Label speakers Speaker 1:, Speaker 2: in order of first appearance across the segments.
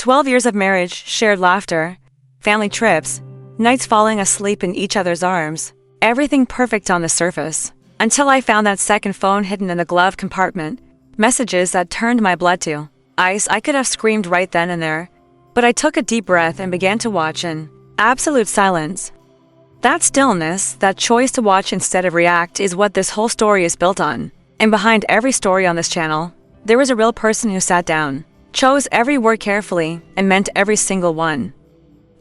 Speaker 1: 12 years of marriage, shared laughter, family trips, nights falling asleep in each other's arms. Everything perfect on the surface. Until I found that second phone hidden in the glove compartment. Messages that turned my blood to ice. I could have screamed right then and there. But I took a deep breath and began to watch in absolute silence. That stillness, that choice to watch instead of react, is what this whole story is built on. And behind every story on this channel, there was a real person who sat down, chose every word carefully, and meant every single one.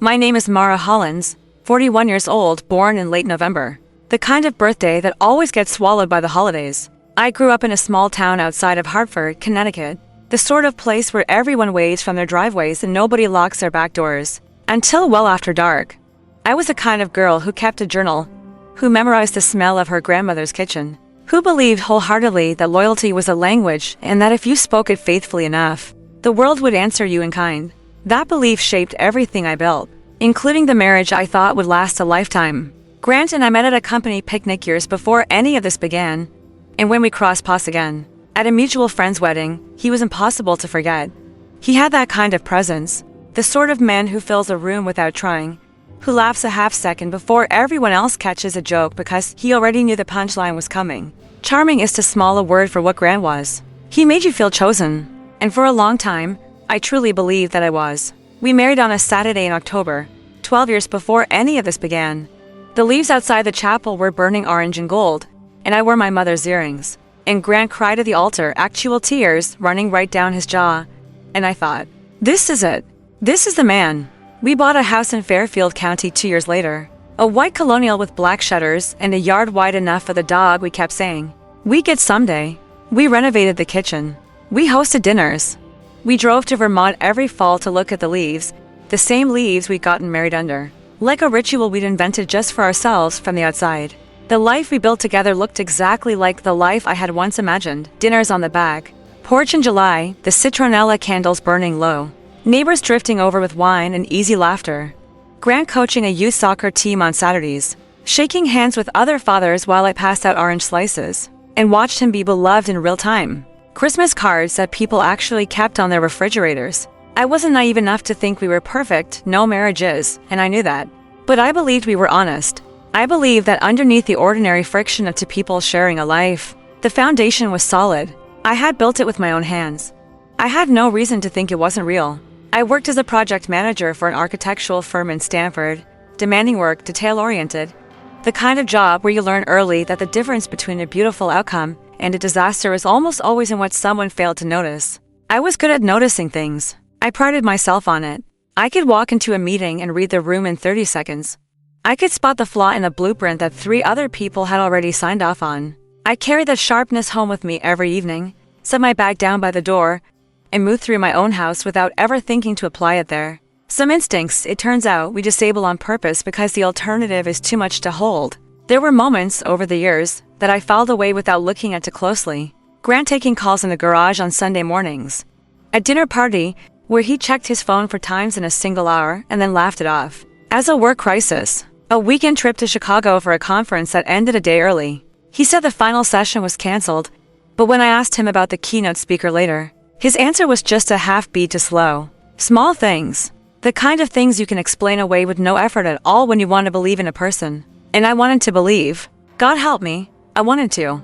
Speaker 1: My name is Mara Hollins, 41 years old, born in late November. The kind of birthday that always gets swallowed by the holidays. I grew up in a small town outside of Hartford, Connecticut. The sort of place where everyone waves from their driveways and nobody locks their back doors. Until well after dark. I was the kind of girl who kept a journal, who memorized the smell of her grandmother's kitchen, who believed wholeheartedly that loyalty was a language and that if you spoke it faithfully enough, the world would answer you in kind. That belief shaped everything I built, including the marriage I thought would last a lifetime. Grant and I met at a company picnic years before any of this began, and when we crossed paths again, at a mutual friend's wedding, he was impossible to forget. He had that kind of presence, the sort of man who fills a room without trying, who laughs a half second before everyone else catches a joke because he already knew the punchline was coming. Charming is too small a word for what Grant was. He made you feel chosen, and for a long time, I truly believed that I was. We married on a Saturday in October, 12 years before any of this began. The leaves outside the chapel were burning orange and gold, and I wore my mother's earrings. And Grant cried at the altar, actual tears running right down his jaw. And I thought, this is it. This is the man. We bought a house in Fairfield County 2 years later. A white colonial with black shutters and a yard wide enough for the dog, we kept saying. We get someday. We renovated the kitchen. We hosted dinners. We drove to Vermont every fall to look at the leaves, the same leaves we'd gotten married under. Like a ritual we'd invented just for ourselves from the outside. The life we built together looked exactly like the life I had once imagined. Dinners on the back porch in July, the citronella candles burning low. Neighbors drifting over with wine and easy laughter. Grant coaching a youth soccer team on Saturdays. Shaking hands with other fathers while I passed out orange slices. And watched him be beloved in real time. Christmas cards that people actually kept on their refrigerators. I wasn't naive enough to think we were perfect, no marriage is, and I knew that. But I believed we were honest. I believed that underneath the ordinary friction of two people sharing a life, the foundation was solid. I had built it with my own hands. I had no reason to think it wasn't real. I worked as a project manager for an architectural firm in Stanford, demanding work, detail-oriented. The kind of job where you learn early that the difference between a beautiful outcome and a disaster is almost always in what someone failed to notice. I was good at noticing things. I prided myself on it. I could walk into a meeting and read the room in 30 seconds. I could spot the flaw in a blueprint that 3 other people had already signed off on. I carried that sharpness home with me every evening, set my bag down by the door, and moved through my own house without ever thinking to apply it there. Some instincts, it turns out, we disable on purpose because the alternative is too much to hold. There were moments, over the years, that I filed away without looking at too closely. Grant taking calls in the garage on Sunday mornings. A dinner party where he checked his phone for times in a single hour and then laughed it off. As a work crisis. A weekend trip to Chicago for a conference that ended a day early. He said the final session was canceled, but when I asked him about the keynote speaker later, his answer was just a half beat too slow. Small things. The kind of things you can explain away with no effort at all when you want to believe in a person. And I wanted to believe. God help me, I wanted to.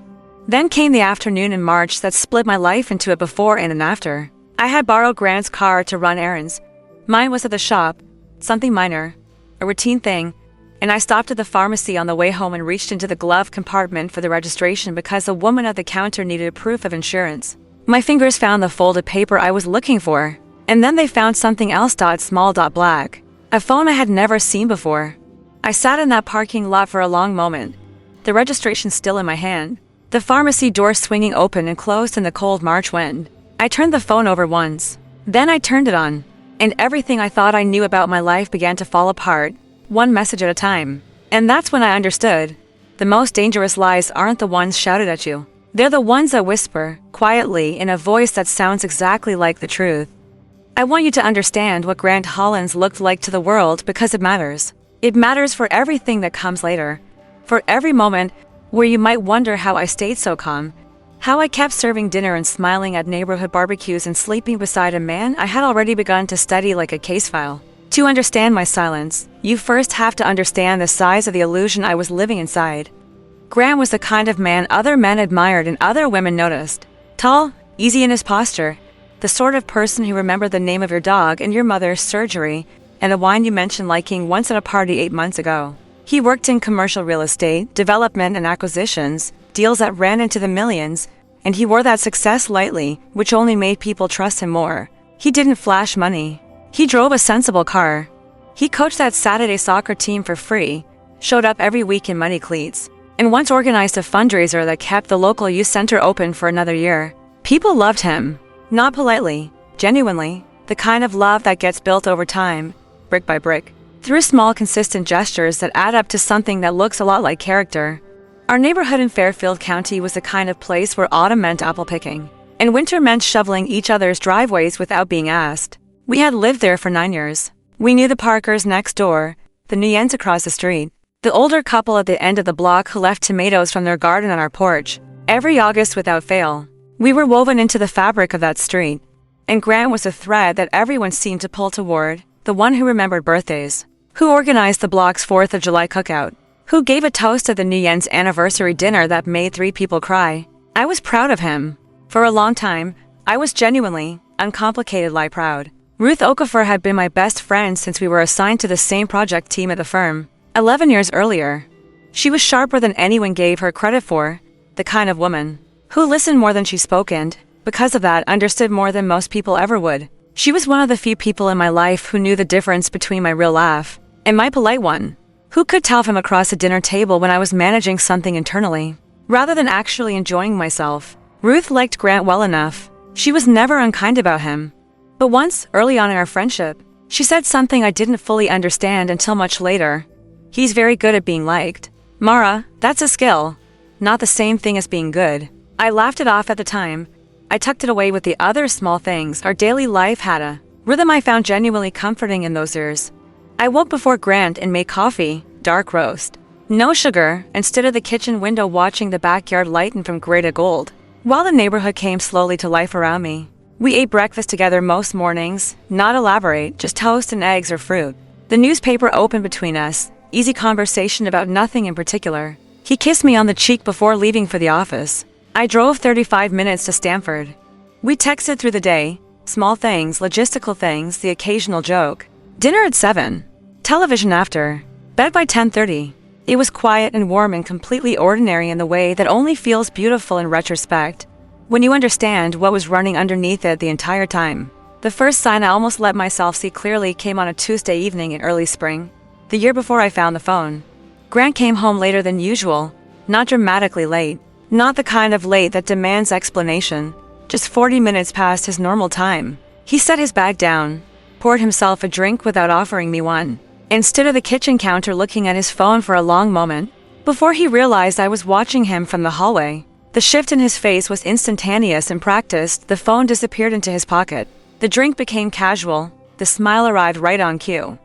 Speaker 1: Then came the afternoon in March that split my life into a before and an after. I had borrowed Grant's car to run errands. Mine was at the shop, something minor, a routine thing. And I stopped at the pharmacy on the way home and reached into the glove compartment for the registration because the woman at the counter needed a proof of insurance. My fingers found the folded paper I was looking for, and then they found something else small black. A phone I had never seen before. I sat in that parking lot for a long moment, the registration still in my hand, the pharmacy door swinging open and closed in the cold March wind. I turned the phone over once. Then I turned it on, and everything I thought I knew about my life began to fall apart. One message at a time. And that's when I understood. The most dangerous lies aren't the ones shouted at you. They're the ones that whisper, quietly, in a voice that sounds exactly like the truth. I want you to understand what Grant Hollins looked like to the world because it matters. It matters for everything that comes later. For every moment where you might wonder how I stayed so calm, How I kept serving dinner and smiling at neighborhood barbecues and sleeping beside a man I had already begun to study like a case file. To understand my silence, you first have to understand the size of the illusion I was living inside. Grant was the kind of man other men admired and other women noticed. Tall, easy in his posture, the sort of person who remembered the name of your dog and your mother's surgery and the wine you mentioned liking once at a party 8 months ago. He worked in commercial real estate, development and acquisitions, deals that ran into the millions, and he wore that success lightly, which only made people trust him more. He didn't flash money. He drove a sensible car. He coached that Saturday soccer team for free, showed up every week in muddy cleats, and once organized a fundraiser that kept the local youth center open for another year. People loved him. Not politely, genuinely, the kind of love that gets built over time, brick by brick, through small consistent gestures that add up to something that looks a lot like character. Our neighborhood in Fairfield County was the kind of place where autumn meant apple picking, and winter meant shoveling each other's driveways without being asked. We had lived there for 9 years. We knew the Parkers next door, the Nguyens across the street, the older couple at the end of the block who left tomatoes from their garden on our porch, every August without fail. We were woven into the fabric of that street, and Grant was a thread that everyone seemed to pull toward, the one who remembered birthdays, who organized the block's 4th of July cookout, who gave a toast at the Nguyens' anniversary dinner that made 3 people cry. I was proud of him. For a long time, I was genuinely, uncomplicatedly proud. Ruth Okafor had been my best friend since we were assigned to the same project team at the firm, 11 years earlier. She was sharper than anyone gave her credit for, the kind of woman who listened more than she spoke and, because of that, understood more than most people ever would. She was one of the few people in my life who knew the difference between my real laugh and my polite one, who could tell from across a dinner table when I was managing something internally, rather than actually enjoying myself. Ruth liked Grant well enough. She was never unkind about him. But once, early on in our friendship, she said something I didn't fully understand until much later. He's very good at being liked. Mara, that's a skill. Not the same thing as being good. I laughed it off at the time. I tucked it away with the other small things our daily life had, a rhythm I found genuinely comforting in those years. I woke before Grant and made coffee, dark roast. No sugar, and stood at the kitchen window watching the backyard lighten from gray to gold, while the neighborhood came slowly to life around me. We ate breakfast together most mornings, not elaborate, just toast and eggs or fruit. The newspaper opened between us, easy conversation about nothing in particular. He kissed me on the cheek before leaving for the office. I drove 35 minutes to Stamford. We texted through the day, small things, logistical things, the occasional joke. Dinner at 7. Television after. Bed by 10:30. It was quiet and warm and completely ordinary in the way that only feels beautiful in retrospect, when you understand what was running underneath it the entire time. The first sign I almost let myself see clearly came on a Tuesday evening in early spring, the year before I found the phone. Grant came home later than usual, not dramatically late. Not the kind of late that demands explanation, just 40 minutes past his normal time. He set his bag down, poured himself a drink without offering me one, and stood at the kitchen counter looking at his phone for a long moment, before he realized I was watching him from the hallway. The shift in his face was instantaneous and practiced. The phone disappeared into his pocket. The drink became casual, the smile arrived right on cue.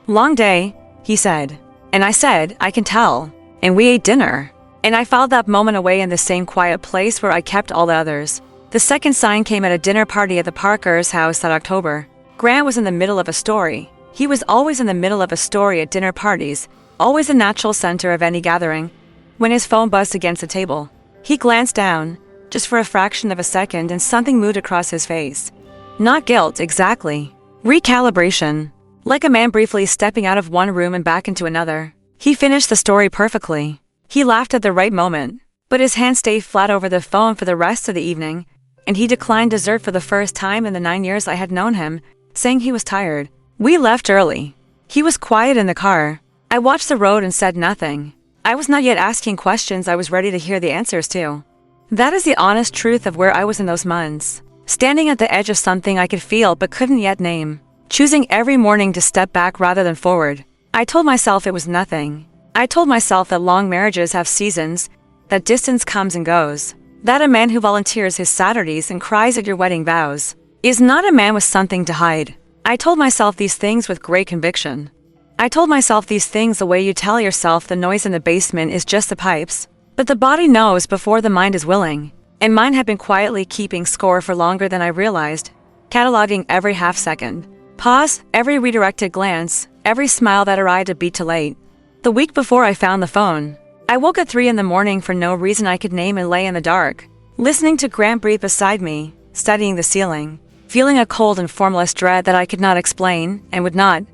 Speaker 1: "Long day," he said. And I said, "I can tell." And we ate dinner. And I filed that moment away in the same quiet place where I kept all the others. The second sign came at a dinner party at the Parkers' house that October. Grant was in the middle of a story. He was always in the middle of a story at dinner parties, always a natural center of any gathering. When his phone buzzed against the table, he glanced down, just for a fraction of a second, and something moved across his face. Not guilt, exactly. Recalibration. Like a man briefly stepping out of one room and back into another. He finished the story perfectly. He laughed at the right moment, but his hand stayed flat over the phone for the rest of the evening, and he declined dessert for the first time in the 9 years I had known him, saying he was tired. We left early. He was quiet in the car. I watched the road and said nothing. I was not yet asking questions I was ready to hear the answers to. That is the honest truth of where I was in those months. Standing at the edge of something I could feel but couldn't yet name. Choosing every morning to step back rather than forward. I told myself it was nothing. I told myself that long marriages have seasons, that distance comes and goes, that a man who volunteers his Saturdays and cries at your wedding vows is not a man with something to hide. I told myself these things with great conviction. I told myself these things the way you tell yourself the noise in the basement is just the pipes, but the body knows before the mind is willing. and mine had been quietly keeping score for longer than I realized, cataloging every half second. Pause, every redirected glance, every smile that arrived a beat too late. The week before I found the phone, I woke at 3 in the morning for no reason I could name and lay in the dark, listening to Grant breathe beside me, studying the ceiling, feeling a cold and formless dread that I could not explain and would not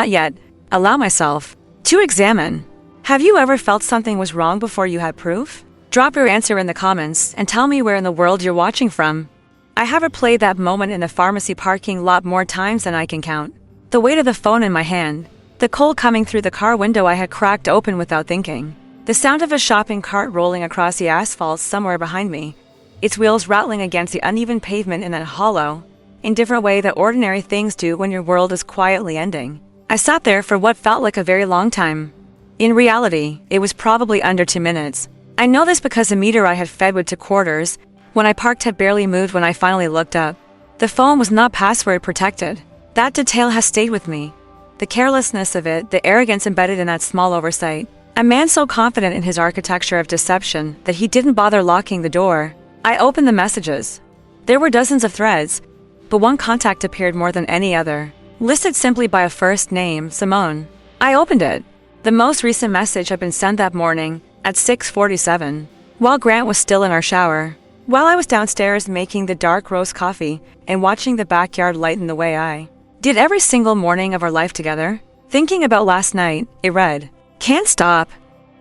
Speaker 1: yet, allow myself to examine. Have you ever felt something was wrong before you had proof? Drop your answer in the comments and tell me where in the world you're watching from. I have replayed that moment in the pharmacy parking lot more times than I can count. The weight of the phone in my hand, the cold coming through the car window I had cracked open without thinking, the sound of a shopping cart rolling across the asphalt somewhere behind me, its wheels rattling against the uneven pavement in that hollow, indifferent way that ordinary things do when your world is quietly ending. I sat there for what felt like a very long time. In reality, it was probably under 2 minutes. I know this because the meter I had fed with 2 quarters, when I parked, had barely moved when I finally looked up. The phone was not password protected. That detail has stayed with me. The carelessness of it, the arrogance embedded in that small oversight. A man so confident in his architecture of deception that he didn't bother locking the door. I opened the messages. There were dozens of threads, but one contact appeared more than any other, listed simply by a first name, Simone. I opened it. The most recent message had been sent that morning at 6:47, while Grant was still in our shower. While I was downstairs making the dark roast coffee and watching the backyard lighten the way I did every single morning of our life together. Thinking about last night, it read, "Can't stop."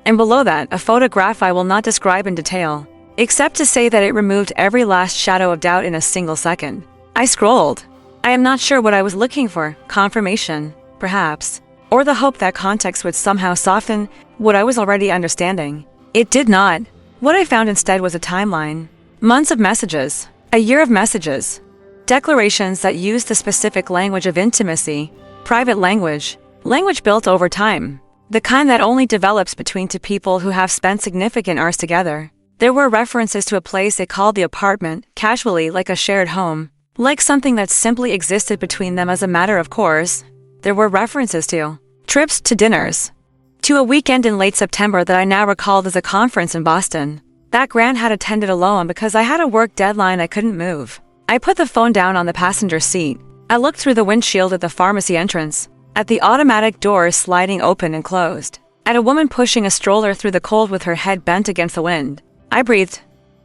Speaker 1: And below that, a photograph I will not describe in detail, except to say that it removed every last shadow of doubt in a single second. I scrolled. I am not sure what I was looking for, confirmation, perhaps, or the hope that context would somehow soften what I was already understanding. It did not. What I found instead was a timeline. Months of messages, a year of messages, declarations that used the specific language of intimacy, private language built over time, the kind that only develops between 2 people who have spent significant hours together. There were references to a place they called the apartment, casually, like a shared home, like something that simply existed between them as a matter of course. There were references to trips to dinners, to a weekend in late September that I now recalled as a conference in Boston, that Grant had attended alone because I had a work deadline I couldn't move. I put the phone down on the passenger seat. I looked through the windshield at the pharmacy entrance, at the automatic doors sliding open and closed, at a woman pushing a stroller through the cold with her head bent against the wind. I breathed.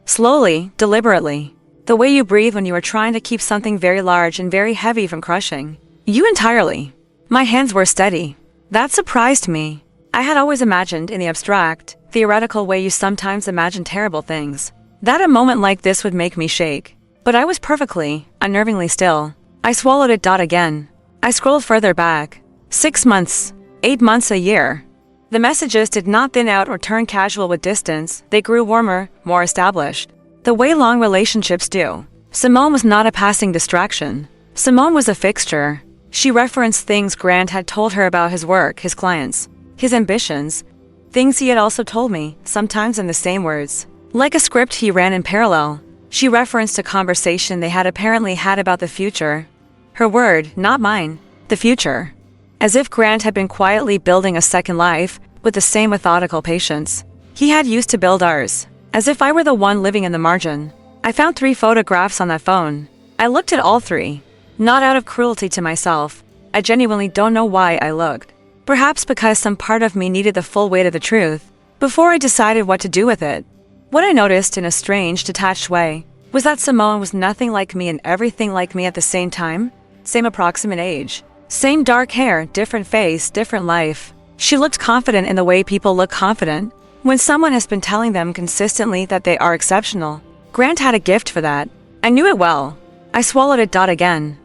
Speaker 1: Slowly, deliberately. The way you breathe when you are trying to keep something very large and very heavy from crushing you entirely. My hands were steady. That surprised me. I had always imagined, in the abstract, theoretical way you sometimes imagine terrible things, that a moment like this would make me shake. But I was perfectly, unnervingly still. I swallowed it. Again. I scrolled further back. 6 months. 8 months, a year. The messages did not thin out or turn casual with distance. They grew warmer, more established. The way long relationships do. Simone was not a passing distraction. Simone was a fixture. She referenced things Grant had told her about his work, his clients, his ambitions, things he had also told me, sometimes in the same words. Like a script he ran in parallel. She referenced a conversation they had apparently had about the future. Her word, not mine, the future. As if Grant had been quietly building a second life, with the same methodical patience he had used to build ours. As if I were the one living in the margin. I found 3 photographs on that phone. I looked at all 3. Not out of cruelty to myself. I genuinely don't know why I looked. Perhaps because some part of me needed the full weight of the truth before I decided what to do with it. What I noticed in a strange, detached way was that Simone was nothing like me and everything like me at the same time. Same approximate age. Same dark hair, different face, different life. She looked confident in the way people look confident when someone has been telling them consistently that they are exceptional. Grant had a gift for that. I knew it well. I swallowed it. Again.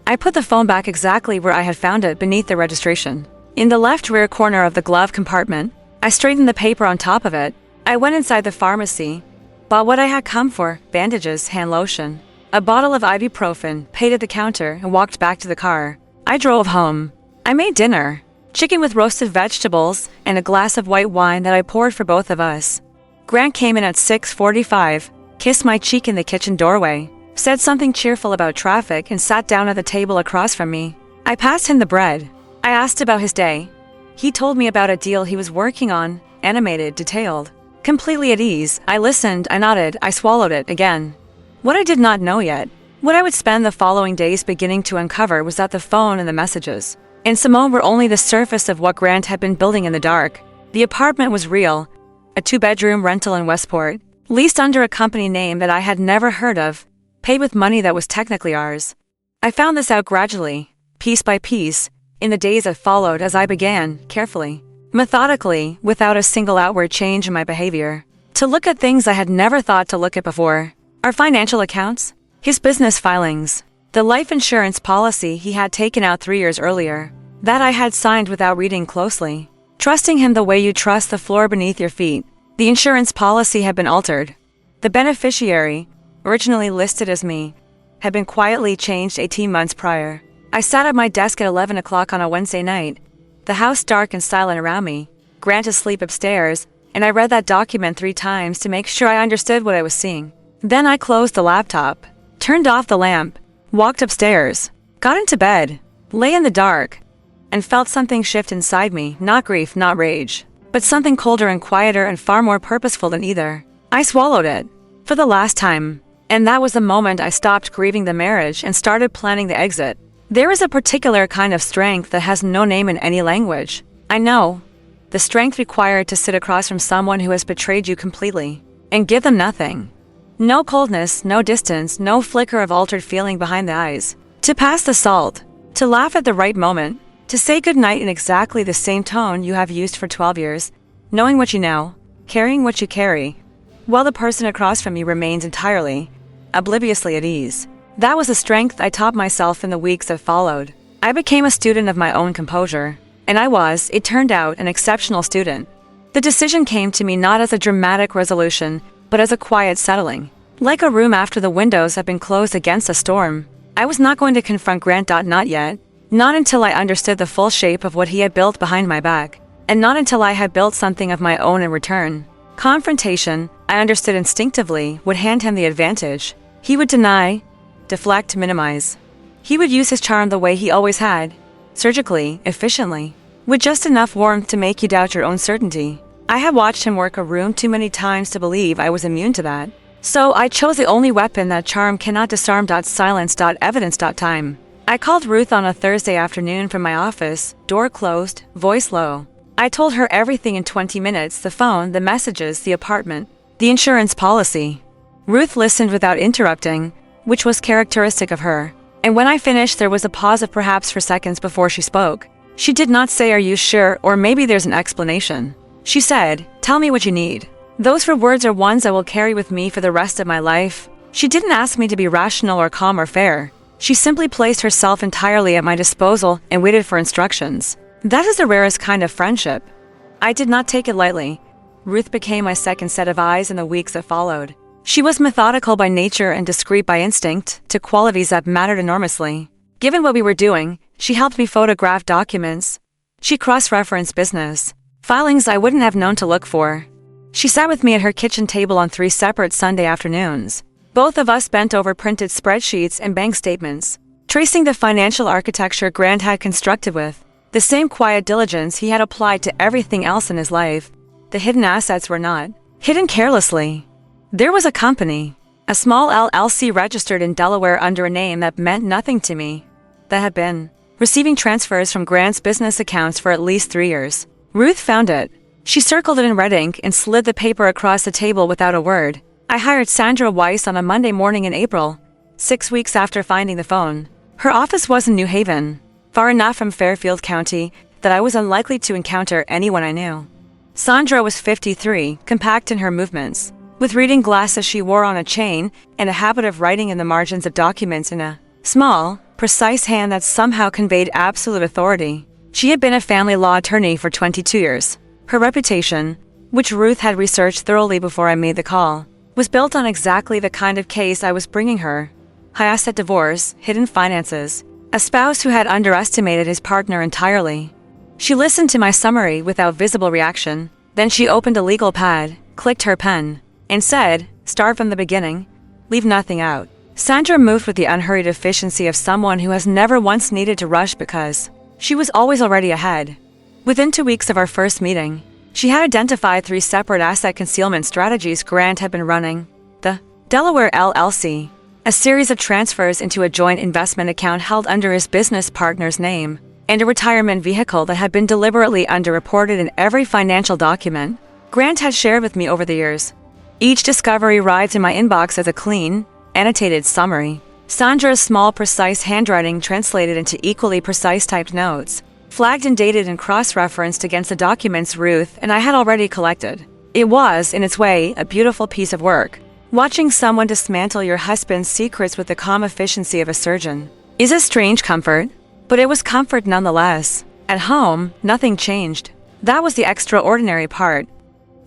Speaker 1: I put the phone back exactly where I had found it, beneath the registration. In the left rear corner of the glove compartment. I straightened the paper on top of it. I went inside the pharmacy, bought what I had come for, bandages, hand lotion, a bottle of ibuprofen, paid at the counter, and walked back to the car. I drove home. I made dinner. Chicken with roasted vegetables, and a glass of white wine that I poured for both of us. Grant came in at 6:45, kissed my cheek in the kitchen doorway, said something cheerful about traffic, and sat down at the table across from me. I passed him the bread. I asked about his day. He told me about a deal he was working on, animated, detailed. Completely at ease, I listened, I nodded, I swallowed it again. What I did not know yet, what I would spend the following days beginning to uncover, was that the phone and the messages and Simone were only the surface of what Grant had been building in the dark. The apartment was real, a 2-bedroom rental in Westport, leased under a company name that I had never heard of, paid with money that was technically ours. I found this out gradually, piece by piece, in the days that followed as I began, carefully, methodically, without a single outward change in my behavior, to look at things I had never thought to look at before. Our financial accounts, his business filings, the life insurance policy he had taken out 3 years earlier, that I had signed without reading closely. Trusting him the way you trust the floor beneath your feet. The insurance policy had been altered. The beneficiary, originally listed as me, had been quietly changed 18 months prior. I sat at my desk at 11 o'clock on a Wednesday night, the house dark and silent around me, Grant asleep upstairs, and I read that document 3 times to make sure I understood what I was seeing. Then I closed the laptop, turned off the lamp, walked upstairs, got into bed, lay in the dark, and felt something shift inside me, not grief, not rage, but something colder and quieter and far more purposeful than either. I swallowed it, for the last time, and that was the moment I stopped grieving the marriage and started planning the exit. There is a particular kind of strength that has no name in any language. I know. The strength required to sit across from someone who has betrayed you completely, and give them nothing. No coldness, no distance, no flicker of altered feeling behind the eyes. To pass the salt, to laugh at the right moment, to say goodnight in exactly the same tone you have used for 12 years, knowing what you know, carrying what you carry, while the person across from you remains entirely, obliviously at ease. That was a strength I taught myself in the weeks that followed. I became a student of my own composure, and I was, it turned out, an exceptional student. The decision came to me not as a dramatic resolution, but as a quiet settling. Like a room after the windows had been closed against a storm. I was not going to confront Grant. Not yet. Not until I understood the full shape of what he had built behind my back, and not until I had built something of my own in return. Confrontation, I understood instinctively, would hand him the advantage. He would deny, deflect, minimize. He would use his charm the way he always had, surgically, efficiently, with just enough warmth to make you doubt your own certainty. I had watched him work a room too many times to believe I was immune to that. So I chose the only weapon that charm cannot disarm. Silence. Evidence. Time. I called Ruth on a Thursday afternoon from my office, door closed, voice low. I told her everything in 20 minutes, the phone, the messages, the apartment, the insurance policy. Ruth listened without interrupting, which was characteristic of her. And when I finished, there was a pause of perhaps for seconds before she spoke. She did not say, "Are you sure?" or "Maybe there's an explanation." She said, "Tell me what you need." Those words are ones I will carry with me for the rest of my life. She didn't ask me to be rational or calm or fair. She simply placed herself entirely at my disposal and waited for instructions. That is the rarest kind of friendship. I did not take it lightly. Ruth became my second set of eyes in the weeks that followed. She was methodical by nature and discreet by instinct, to qualities that mattered enormously. Given what we were doing, she helped me photograph documents. She cross-referenced business filings I wouldn't have known to look for. She sat with me at her kitchen table on 3 separate Sunday afternoons. Both of us bent over printed spreadsheets and bank statements, tracing the financial architecture Grant had constructed with the same quiet diligence he had applied to everything else in his life. The hidden assets were not hidden carelessly. There was a company, a small LLC registered in Delaware under a name that meant nothing to me, that had been receiving transfers from Grant's business accounts for at least 3 years. Ruth found it. She circled it in red ink and slid the paper across the table without a word. I hired Sandra Weiss on a Monday morning in April, 6 weeks after finding the phone. Her office was in New Haven, far enough from Fairfield County that I was unlikely to encounter anyone I knew. Sandra was 53, compact in her movements, with reading glasses she wore on a chain and a habit of writing in the margins of documents in a small, precise hand that somehow conveyed absolute authority. She had been a family law attorney for 22 years. Her reputation, which Ruth had researched thoroughly before I made the call, was built on exactly the kind of case I was bringing her. High-asset divorce, hidden finances, a spouse who had underestimated his partner entirely. She listened to my summary without visible reaction. Then she opened a legal pad, clicked her pen, and said, "Start from the beginning. Leave nothing out." Sandra moved with the unhurried efficiency of someone who has never once needed to rush because she was always already ahead. Within 2 weeks of our first meeting, She had identified 3 separate asset concealment strategies Grant had been running. The Delaware LLC, a series of transfers into a joint investment account held under his business partner's name, and a retirement vehicle that had been deliberately underreported in every financial document Grant had shared with me over the years. Each discovery arrived in my inbox as a clean, annotated summary. Sandra's small, precise handwriting translated into equally precise typed notes, flagged and dated and cross-referenced against the documents Ruth and I had already collected. It was, in its way, a beautiful piece of work. Watching someone dismantle your husband's secrets with the calm efficiency of a surgeon is a strange comfort, but it was comfort nonetheless. At home, nothing changed. That was the extraordinary part.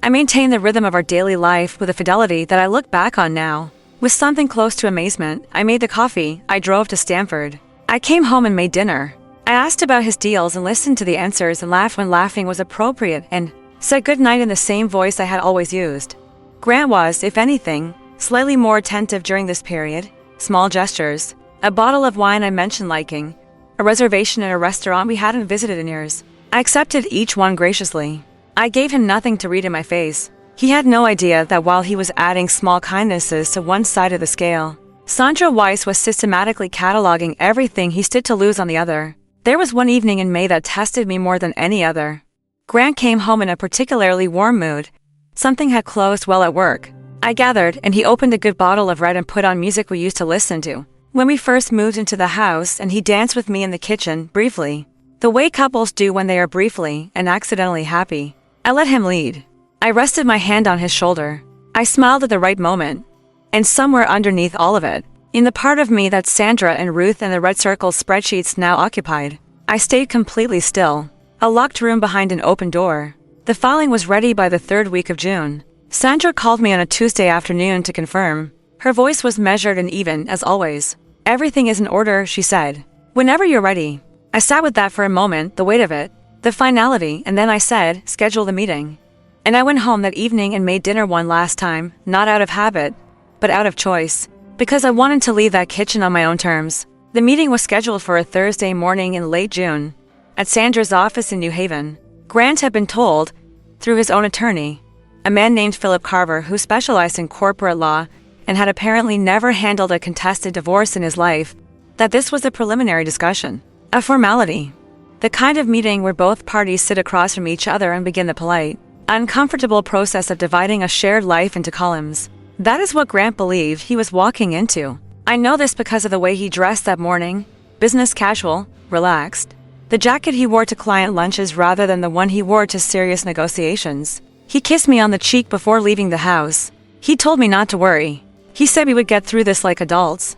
Speaker 1: I maintained the rhythm of our daily life with a fidelity that I look back on now. With something close to amazement, I made the coffee, I drove to Stamford. I came home and made dinner. I asked about his deals and listened to the answers and laughed when laughing was appropriate and said goodnight in the same voice I had always used. Grant was, if anything, slightly more attentive during this period. Small gestures, a bottle of wine I mentioned liking, a reservation at a restaurant we hadn't visited in years. I accepted each one graciously. I gave him nothing to read in my face. He had no idea that while he was adding small kindnesses to one side of the scale, Sandra Weiss was systematically cataloging everything he stood to lose on the other. There was one evening in May that tested me more than any other. Grant came home in a particularly warm mood. Something had closed well at work, I gathered, and he opened a good bottle of red and put on music we used to listen to when we first moved into the house, and he danced with me in the kitchen, briefly. The way couples do when they are briefly and accidentally happy. I let him lead. I rested my hand on his shoulder. I smiled at the right moment. And somewhere underneath all of it, in the part of me that Sandra and Ruth and the Red Circle spreadsheets now occupied, I stayed completely still. A locked room behind an open door. The filing was ready by the 3rd week of June. Sandra called me on a Tuesday afternoon to confirm. Her voice was measured and even, as always. "Everything is in order," she said. "Whenever you're ready." I sat with that for a moment, the weight of it, the finality, and then I said, "Schedule the meeting." And I went home that evening and made dinner one last time, not out of habit, but out of choice, because I wanted to leave that kitchen on my own terms. The meeting was scheduled for a Thursday morning in late June, at Sandra's office in New Haven. Grant had been told, through his own attorney, a man named Philip Carver who specialized in corporate law and had apparently never handled a contested divorce in his life, that this was a preliminary discussion, a formality. The kind of meeting where both parties sit across from each other and begin the polite, uncomfortable process of dividing a shared life into columns. That is what Grant believed he was walking into. I know this because of the way he dressed that morning. Business casual, relaxed. The jacket he wore to client lunches rather than the one he wore to serious negotiations. He kissed me on the cheek before leaving the house. He told me not to worry. He said we would get through this like adults.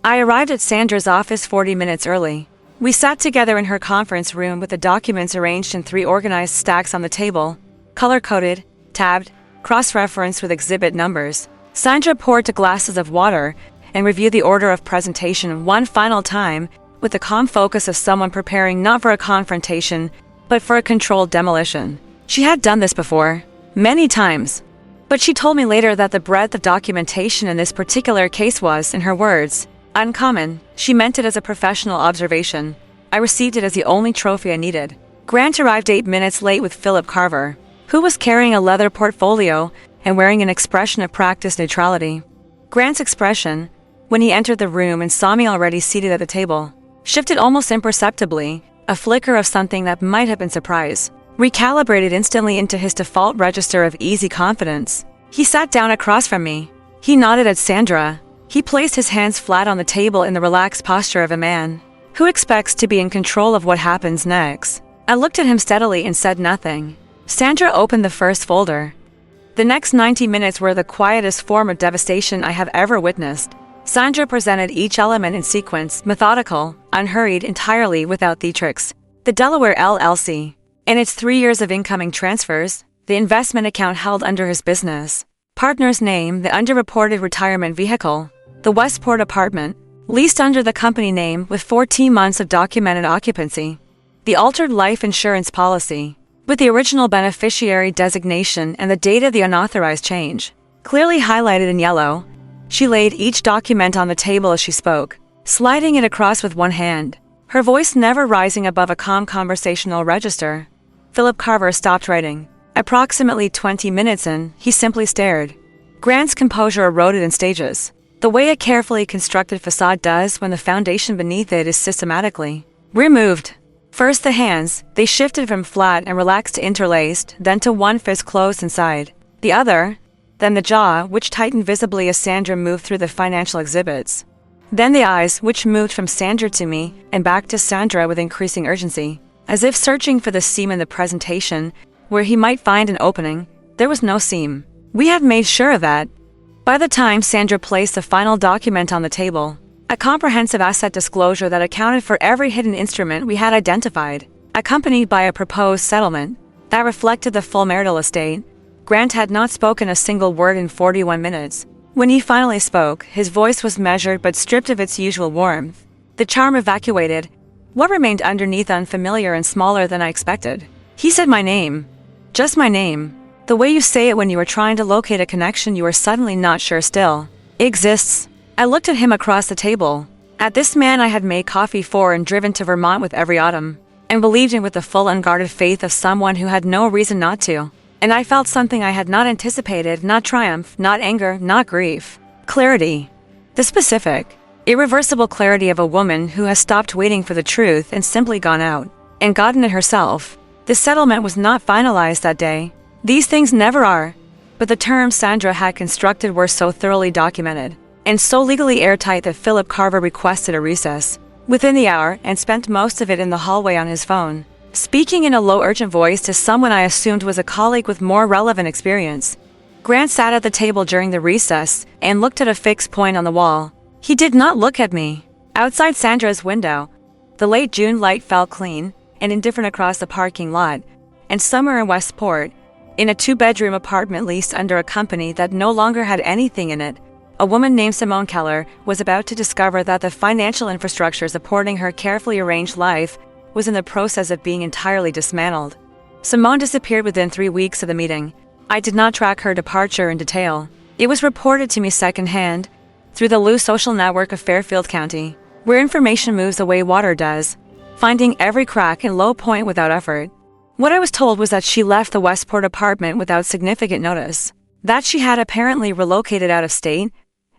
Speaker 1: I arrived at Sandra's office 40 minutes early. We sat together in her conference room with the documents arranged in 3 organized stacks on the table, color-coded, tabbed, cross-referenced with exhibit numbers. Sandra poured 2 glasses of water and reviewed the order of presentation one final time with the calm focus of someone preparing not for a confrontation, but for a controlled demolition. She had done this before, many times. But she told me later that the breadth of documentation in this particular case was, in her words, uncommon. She meant it as a professional observation. I received it as the only trophy I needed. Grant arrived 8 minutes late with Philip Carver, who was carrying a leather portfolio and wearing an expression of practiced neutrality. Grant's expression, when he entered the room and saw me already seated at the table, shifted almost imperceptibly, a flicker of something that might have been surprise, recalibrated instantly into his default register of easy confidence. He sat down across from me. He nodded at Sandra. He placed his hands flat on the table in the relaxed posture of a man who expects to be in control of what happens next. I looked at him steadily and said nothing. Sandra opened the first folder. The next 90 minutes were the quietest form of devastation I have ever witnessed. Sandra presented each element in sequence, methodical, unhurried, entirely without theatrics. The Delaware LLC, and its 3 years of incoming transfers, the investment account held under his business partner's name, the underreported retirement vehicle, the Westport apartment, leased under the company name with 14 months of documented occupancy, the altered life insurance policy, with the original beneficiary designation and the date of the unauthorized change, clearly highlighted in yellow. She laid each document on the table as she spoke, sliding it across with one hand, her voice never rising above a calm conversational register. Philip Carver stopped writing. Approximately 20 minutes in, he simply stared. Grant's composure eroded in stages, the way a carefully constructed facade does when the foundation beneath it is systematically removed. First the hands, they shifted from flat and relaxed to interlaced, then to one fist closed inside the other, then the jaw, which tightened visibly as Sandra moved through the financial exhibits. Then the eyes, which moved from Sandra to me and back to Sandra with increasing urgency, as if searching for the seam in the presentation where he might find an opening. There was no seam. We had made sure of that. By the time Sandra placed the final document on the table, a comprehensive asset disclosure that accounted for every hidden instrument we had identified, accompanied by a proposed settlement that reflected the full marital estate, Grant had not spoken a single word in 41 minutes. When he finally spoke, his voice was measured but stripped of its usual warmth. The charm evacuated. What remained underneath unfamiliar and smaller than I expected. He said my name. Just my name. The way you say it when you are trying to locate a connection you are suddenly not sure still exists. I looked at him across the table. At this man I had made coffee for and driven to Vermont with every autumn, and believed in with the full unguarded faith of someone who had no reason not to. And I felt something I had not anticipated, not triumph, not anger, not grief. Clarity. The specific, irreversible clarity of a woman who has stopped waiting for the truth and simply gone out and gotten it herself. The settlement was not finalized that day. These things never are. But the terms Sandra had constructed were so thoroughly documented and so legally airtight that Philip Carver requested a recess within the hour and spent most of it in the hallway on his phone, speaking in a low urgent voice to someone I assumed was a colleague with more relevant experience. Grant sat at the table during the recess and looked at a fixed point on the wall. He did not look at me. Outside Sandra's window, the late June light fell clean and indifferent across the parking lot, and somewhere in Westport, in a 2-bedroom apartment leased under a company that no longer had anything in it, a woman named Simone Keller was about to discover that the financial infrastructure supporting her carefully arranged life was in the process of being entirely dismantled. Simone disappeared within 3 weeks of the meeting. I did not track her departure in detail. It was reported to me secondhand, through the loose social network of Fairfield County, where information moves the way water does, finding every crack and low point without effort. What I was told was that she left the Westport apartment without significant notice, that she had apparently relocated out of state,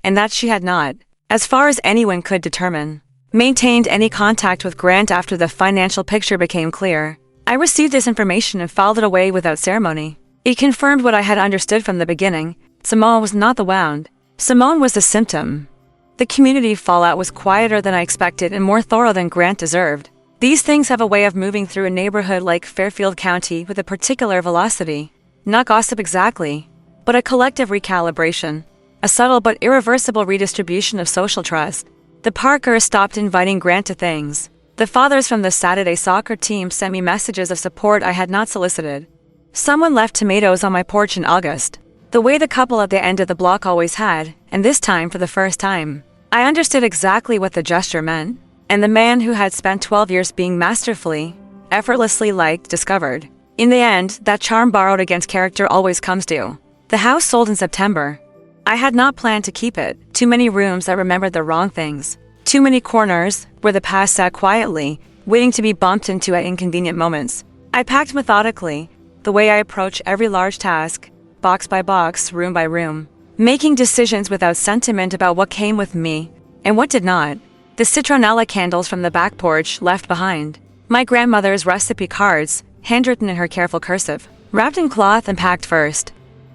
Speaker 1: and that she had not, as far as anyone could determine, maintained any contact with Grant after the financial picture became clear. I received this information and filed it away without ceremony. It confirmed what I had understood from the beginning. Simone was not the wound. Simone was the symptom. The community fallout was quieter than I expected and more thorough than Grant deserved. These things have a way of moving through a neighborhood like Fairfield County with a particular velocity. Not gossip exactly, but a collective recalibration. A subtle but irreversible redistribution of social trust. The Parkers stopped inviting Grant to things. The fathers from the Saturday soccer team sent me messages of support I had not solicited. Someone left tomatoes on my porch in August, the way the couple at the end of the block always had, and this time for the first time. I understood exactly what the gesture meant, and the man who had spent 12 years being masterfully, effortlessly liked, discovered. In the end, that charm borrowed against character always comes due. The house sold in September. I had not planned to keep it. Too many rooms that remembered the wrong things. Too many corners where the past sat quietly, waiting to be bumped into at inconvenient moments. I packed methodically, the way I approach every large task, box by box, room by room, making decisions without sentiment about what came with me and what did not. The citronella candles from the back porch left behind. My grandmother's recipe cards, handwritten in her careful cursive, wrapped in cloth and packed first.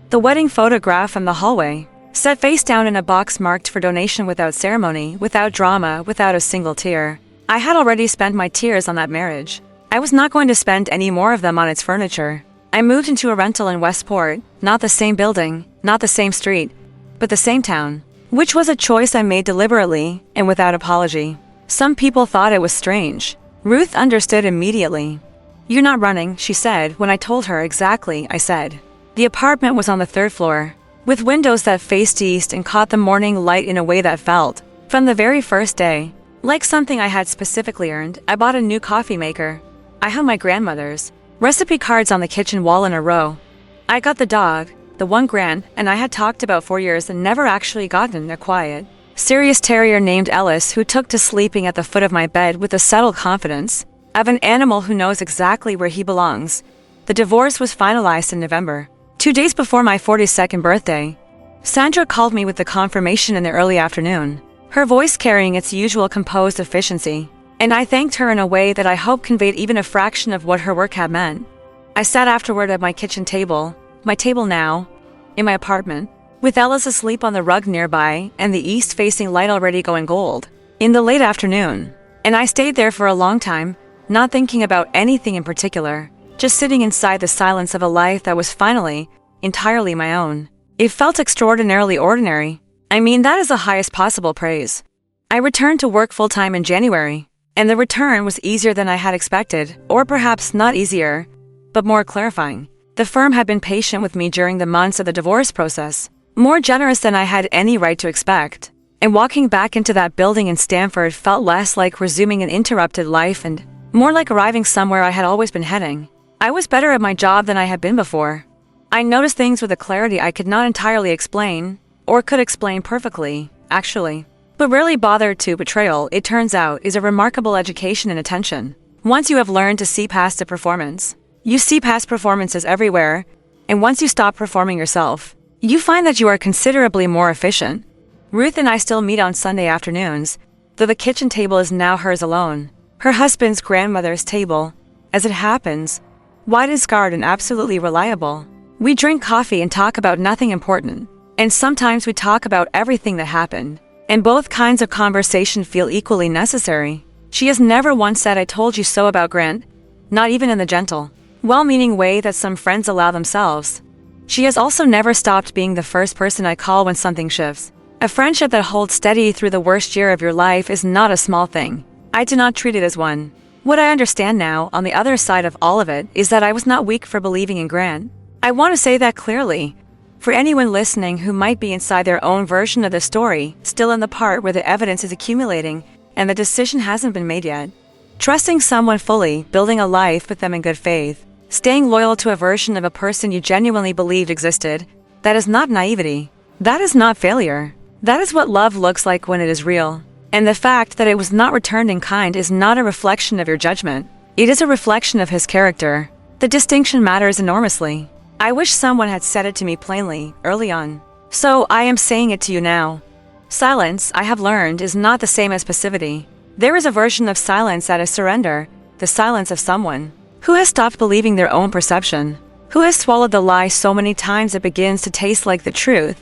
Speaker 1: The wedding photograph from the hallway, set face down in a box marked for donation without ceremony, without drama, without a single tear. I had already spent my tears on that marriage. I was not going to spend any more of them on its furniture. I moved into a rental in Westport, not the same building, not the same street, but the same town, which was a choice I made deliberately and without apology. Some people thought it was strange. Ruth understood immediately. "You're not running," she said when I told her exactly, I said. The apartment was on the 3rd floor, with windows that faced east and caught the morning light in a way that felt, from the very first day, like something I had specifically earned. I bought a new coffee maker. I hung my grandmother's recipe cards on the kitchen wall in a row. I got the dog, the one Grant and I had talked about for years and never actually gotten a quiet, serious terrier named Ellis who took to sleeping at the foot of my bed with the settled confidence of an animal who knows exactly where he belongs. The divorce was finalized in November. 2 days before my 42nd birthday, Sandra called me with the confirmation in the early afternoon, her voice carrying its usual composed efficiency, and I thanked her in a way that I hope conveyed even a fraction of what her work had meant. I sat afterward at my kitchen table, my table now, in my apartment, with Ellis asleep on the rug nearby and the east-facing light already going gold, in the late afternoon, and I stayed there for a long time, not thinking about anything in particular, just sitting inside the silence of a life that was finally, entirely my own. It felt extraordinarily ordinary. I mean, that is the highest possible praise. I returned to work full-time in January, and the return was easier than I had expected, or perhaps not easier, but more clarifying. The firm had been patient with me during the months of the divorce process, more generous than I had any right to expect, and walking back into that building in Stamford felt less like resuming an interrupted life and more like arriving somewhere I had always been heading. I was better at my job than I had been before. I noticed things with a clarity I could not entirely explain, or could explain perfectly, actually. But rarely bothered to. Betrayal, it turns out, is a remarkable education in attention. Once you have learned to see past a performance, you see past performances everywhere, and once you stop performing yourself, you find that you are considerably more efficient. Ruth and I still meet on Sunday afternoons, though the kitchen table is now hers alone. Her husband's grandmother's table, as it happens, wide and scarred and absolutely reliable. We drink coffee and talk about nothing important, and sometimes we talk about everything that happened, and both kinds of conversation feel equally necessary. She has never once said "I told you so" about Grant, not even in the gentle, well-meaning way that some friends allow themselves. She has also never stopped being the first person I call when something shifts. A friendship that holds steady through the worst year of your life is not a small thing. I do not treat it as one. What I understand now, on the other side of all of it, is that I was not weak for believing in Grant. I want to say that clearly, for anyone listening who might be inside their own version of the story, still in the part where the evidence is accumulating and the decision hasn't been made yet. Trusting someone fully, building a life with them in good faith, staying loyal to a version of a person you genuinely believed existed, that is not naivety. That is not failure. That is what love looks like when it is real. And the fact that it was not returned in kind is not a reflection of your judgment. It is a reflection of his character. The distinction matters enormously. I wish someone had said it to me plainly, early on. So I am saying it to you now. Silence, I have learned, is not the same as passivity. There is a version of silence that is surrender, the silence of someone who has stopped believing their own perception, who has swallowed the lie so many times it begins to taste like the truth.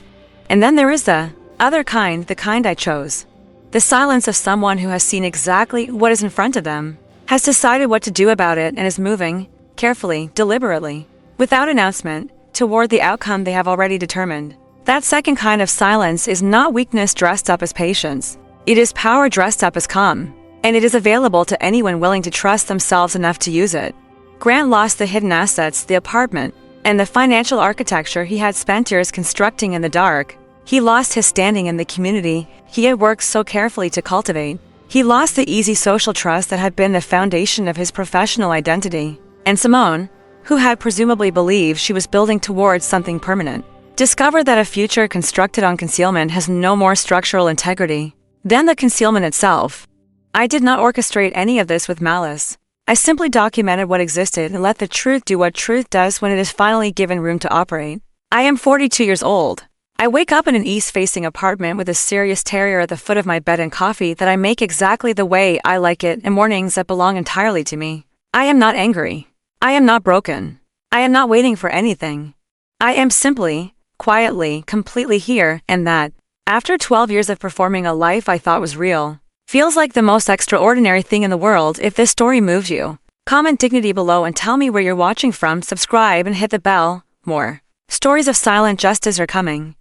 Speaker 1: And then there is the other kind, the kind I chose. The silence of someone who has seen exactly what is in front of them, has decided what to do about it, and is moving, carefully, deliberately, without announcement, toward the outcome they have already determined. That second kind of silence is not weakness dressed up as patience. It is power dressed up as calm, and it is available to anyone willing to trust themselves enough to use it. Grant lost the hidden assets, the apartment, and the financial architecture he had spent years constructing in the dark. He lost his standing in the community he had worked so carefully to cultivate. He lost the easy social trust that had been the foundation of his professional identity. And Simone, who had presumably believed she was building towards something permanent, discovered that a future constructed on concealment has no more structural integrity than the concealment itself. I did not orchestrate any of this with malice. I simply documented what existed and let the truth do what truth does when it is finally given room to operate. I am 42 years old. I wake up in an east-facing apartment with a serious terrier at the foot of my bed and coffee that I make exactly the way I like it and mornings that belong entirely to me. I am not angry. I am not broken. I am not waiting for anything. I am simply, quietly, completely here, and that, after 12 years of performing a life I thought was real, feels like the most extraordinary thing in the world. If this story moves you, comment dignity below and tell me where you're watching from, subscribe and hit the bell. More stories of silent justice are coming.